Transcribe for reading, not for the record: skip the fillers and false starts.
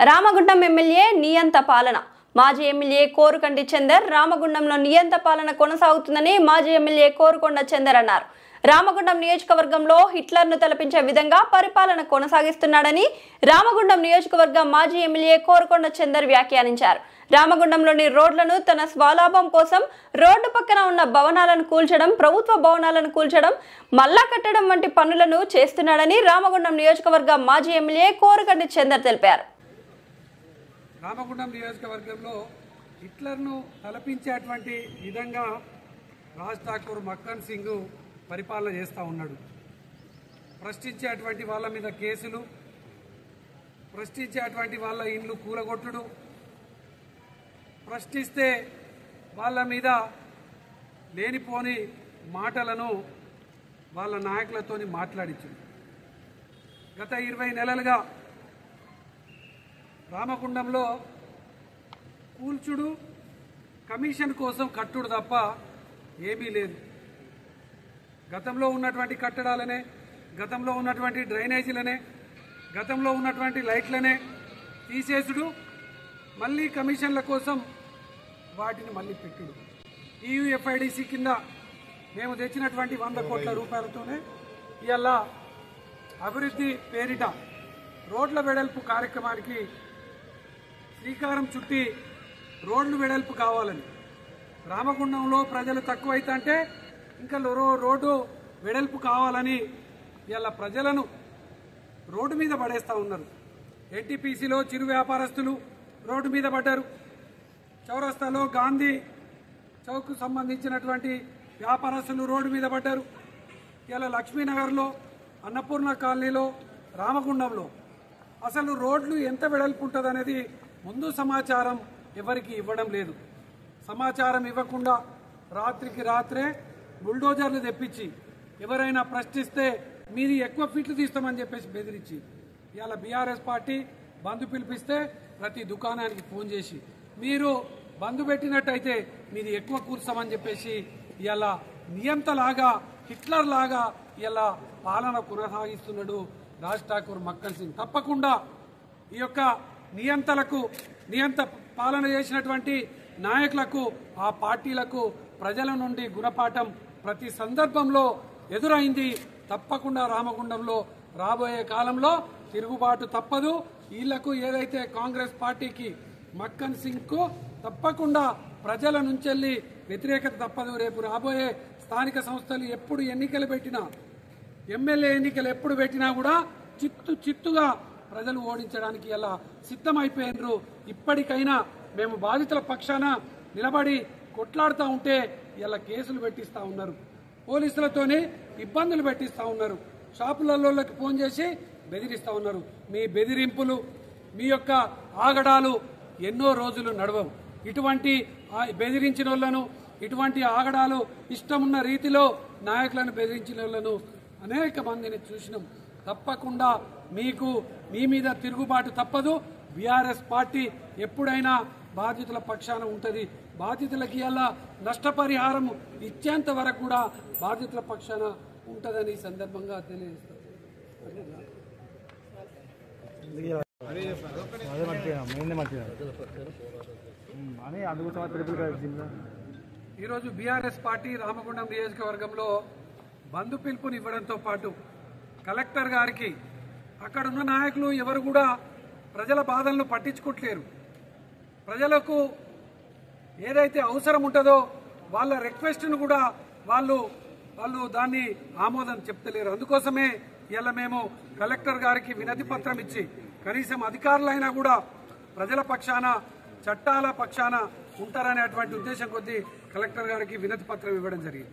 Ramagundam MLA నియంత పాలన మాజీ ఎమ్మెల్యే కోరుకంటి చందర్ రామగుండంలో నియంత పాలన కొనసాగుతుందని మాజీ ఎమ్మెల్యే కోరుకొండ చందర్ అన్నారు. రామగుండం నియోజకవర్గంలో హిట్లర్ను తలపించే విధంగా పరిపాలన కొనసాగిస్తున్నాడని రామగుండం నియోజకవర్గ మాజీ ఎమ్మెల్యే కోరుకొండ చందర్ వ్యాఖ్యానించారు. రామగుండంలోని రోడ్లను తన స్వలాభం కోసం రోడ్డు పక్కన ఉన్న భవనాలను కూల్చడం, ప్రభుత్వ భవనాలను కూల్చడం, మల్లా కట్టడం వంటి పనులను చేస్తున్నాడని రామగుండం నియోజకవర్గ మాజీ ఎమ్మెల్యే కోరుకంటి చందర్ తెలిపారు. రామగుండం నియోజకవర్గంలో హిట్లర్ను తలపించేటువంటి విధంగా రాజ్ ఠాకూర్ మక్కన్ సింగ్ పరిపాలన చేస్తూ ఉన్నాడు. ప్రశ్నించేటువంటి వాళ్ళ మీద కేసులు, ప్రశ్నించేటువంటి వాళ్ళ ఇండ్లు కూలగొట్టుడు, ప్రశ్నిస్తే వాళ్ళ మీద లేనిపోని మాటలను వాళ్ళ నాయకులతోని మాట్లాడించింది. గత 20 నెలలుగా రామగుండంలో కూల్చుడు, కమిషన్ కోసం కట్టుడు తప్ప ఏమీ లేదు. గతంలో ఉన్నటువంటి కట్టడాలనే, గతంలో ఉన్నటువంటి డ్రైనేజీలనే, గతంలో ఉన్నటువంటి లైట్లనే తీసేసుడు, మళ్ళీ కమిషన్ల కోసం వాటిని మళ్ళీ పెట్టుడు. EUFIDC కింద మేము తెచ్చినటువంటి 100 కోట్ల రూపాయలతోనే ఇవాళ అభివృద్ధి పేరిట రోడ్ల వెడల్పు కార్యక్రమానికి శ్రీకారం చుట్టి రోడ్లు వెడల్పు కావాలని, రామగుండంలో ప్రజలు తక్కువైతే ఇంకా రోడ్డు వెడల్పు కావాలని ఇలా ప్రజలను రోడ్డు మీద పడేస్తూ ఉన్నారు. NTPCలో చిరు వ్యాపారస్తులు రోడ్డు మీద పడ్డారు. చౌరస్తాలో గాంధీ చౌక్ సంబంధించినటువంటి వ్యాపారస్తులు రోడ్డు మీద పడ్డారు. ఇలా లక్ష్మీనగర్లో, అన్నపూర్ణ కాలనీలో, రామగుండంలో అసలు రోడ్లు ఎంత వెడల్పు ఉంటుంది అనేది ముందు సమాచారం ఎవరికి ఇవ్వడం లేదు. సమాచారం ఇవ్వకుండా రాత్రికి రాత్రే బుల్డోజర్లు తెప్పించి ఎవరైనా ప్రశ్నిస్తే మీది ఎక్కువ ఫీట్లు తీస్తామని చెప్పేసి బెదిరించి ఇవాళ బీఆర్ఎస్ పార్టీ బంద్ పిలిపిస్తే ప్రతి దుకాణానికి ఫోన్ చేసి మీరు బంద్ పెట్టినట్టయితే మీది ఎక్కువ కూర్చామని చెప్పేసి ఇవాళ నియంతలాగా, హిట్లర్ లాగా ఇలా పాలన కొనసాగిస్తున్నాడు రాజ్ ఠాకూర్ మక్కన్ సింగ్. తప్పకుండా ఈ యొక్క నియంత పాలన చేసినటువంటి నాయకులకు, ఆ పార్టీలకు ప్రజల నుండి గుణపాఠం ప్రతి సందర్భంలో ఎదురైంది. తప్పకుండా రామగుండంలో రాబోయే కాలంలో తిరుగుబాటు తప్పదు. వీళ్లకు ఏదైతే కాంగ్రెస్ పార్టీకి, మక్కన్ సింగ్ కు తప్పకుండా ప్రజల నుంచి వ్యతిరేకత తప్పదు. రేపు రాబోయే స్థానిక సంస్థలు ఎప్పుడు ఎన్నికలు పెట్టినా, ఎమ్మెల్యే ఎన్నికలు ఎప్పుడు పెట్టినా కూడా చిత్తుగా ప్రజలు ఓడించడానికి ఇలా సిద్ధమైపోయినారు. ఇప్పటికైనా మేము బాధితుల పక్షాన నిలబడి కొట్లాడుతూ ఉంటే ఇలా కేసులు పెట్టిస్తూ ఉన్నారు, పోలీసులతోనే ఇబ్బందులు పెట్టిస్తూ ఉన్నారు, షాపులలోకి ఫోన్ చేసి బెదిరిస్తూ ఉన్నారు. మీ బెదిరింపులు, మీ యొక్క ఆగడాలు ఎన్నో రోజులు నడవవు. ఇటువంటి బెదిరించిన వాళ్ళను, ఇటువంటి ఆగడాలు ఇష్టమున్న రీతిలో నాయకులను బెదిరించిన వాళ్ళను అనేక మందిని చూసినాం. తప్పకుండా మీ మీద తిరుగుబాటు తప్పదు. బీఆర్ఎస్ పార్టీ ఎప్పుడైనా బాధితుల పక్షాన ఉంటుంది. బాధితులకి ఇలా నష్టపరిహారం ఇచ్చేంత వరకు కూడా బాధితుల పక్షాన ఉంటుందని ఈ సందర్భంగా తెలియజేస్తారు. ఈరోజు బీఆర్ఎస్ పార్టీ రామగుండం నియోజకవర్గంలో బంధు పిలుపుని ఇవ్వడంతో పాటు కలెక్టర్ గారికి, అక్కడున్న నాయకులు ఎవరు కూడా ప్రజల బాధలను పట్టించుకోవట్లేరు. ప్రజలకు ఏదైతే అవసరం ఉంటుందో వాళ్ళ రిక్వెస్ట్ను కూడా వాళ్ళు దాన్ని ఆమోదం చెప్తలేరు. అందుకోసమే ఇలా మేము కలెక్టర్ గారికి వినతి పత్రం ఇచ్చి కనీసం అధికారులైనా కూడా ప్రజల పక్షాన, చట్టాల పక్షాన ఉంటారనేటువంటి ఉద్దేశం కొద్దీ కలెక్టర్ గారికి వినతి పత్రం ఇవ్వడం జరిగింది.